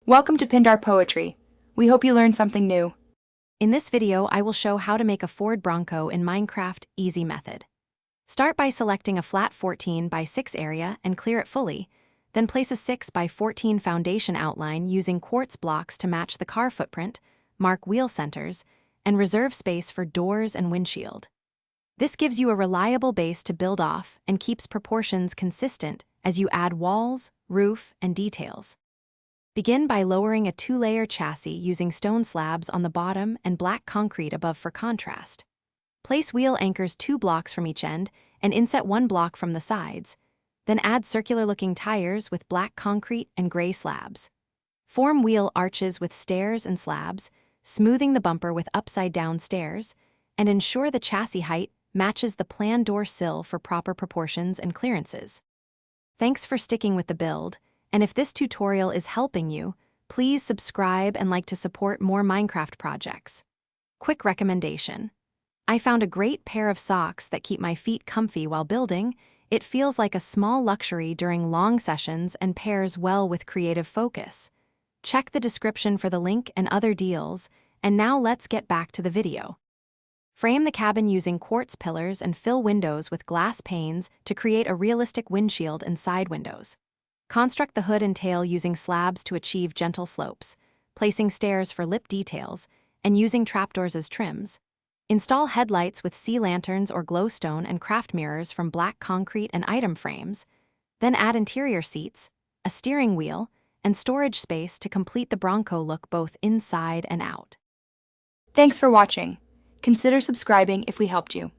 Welcome to Pindar Poetry. We hope you learned something new. In this video, I will show how to make a Ford Bronco in Minecraft Easy Method. Start by selecting a flat 14 by 6 area and clear it fully, then place a 6 by 14 foundation outline using quartz blocks to match the car footprint, mark wheel centers, and reserve space for doors and windshield. This gives you a reliable base to build off and keeps proportions consistent as you add walls, roof, and details. Begin by lowering a 2-layer chassis using stone slabs on the bottom and black concrete above for contrast. Place wheel anchors 2 blocks from each end and inset 1 block from the sides. Then add circular-looking tires with black concrete and gray slabs. Form wheel arches with stairs and slabs, smoothing the bumper with upside-down stairs, and ensure the chassis height matches the planned door sill for proper proportions and clearances. Thanks for sticking with the build. And if this tutorial is helping you, please subscribe and like to support more Minecraft projects. Quick recommendation. I found a great pair of socks that keep my feet comfy while building. It feels like a small luxury during long sessions and pairs well with creative focus. Check the description for the link and other deals, and now let's get back to the video. Frame the cabin using quartz pillars and fill windows with glass panes to create a realistic windshield and side windows. Construct the hood and tail using slabs to achieve gentle slopes, placing stairs for lip details, and using trapdoors as trims. Install headlights with sea lanterns or glowstone and craft mirrors from black concrete and item frames. Then add interior seats, a steering wheel, and storage space to complete the Bronco look both inside and out. Thanks for watching. Consider subscribing if we helped you.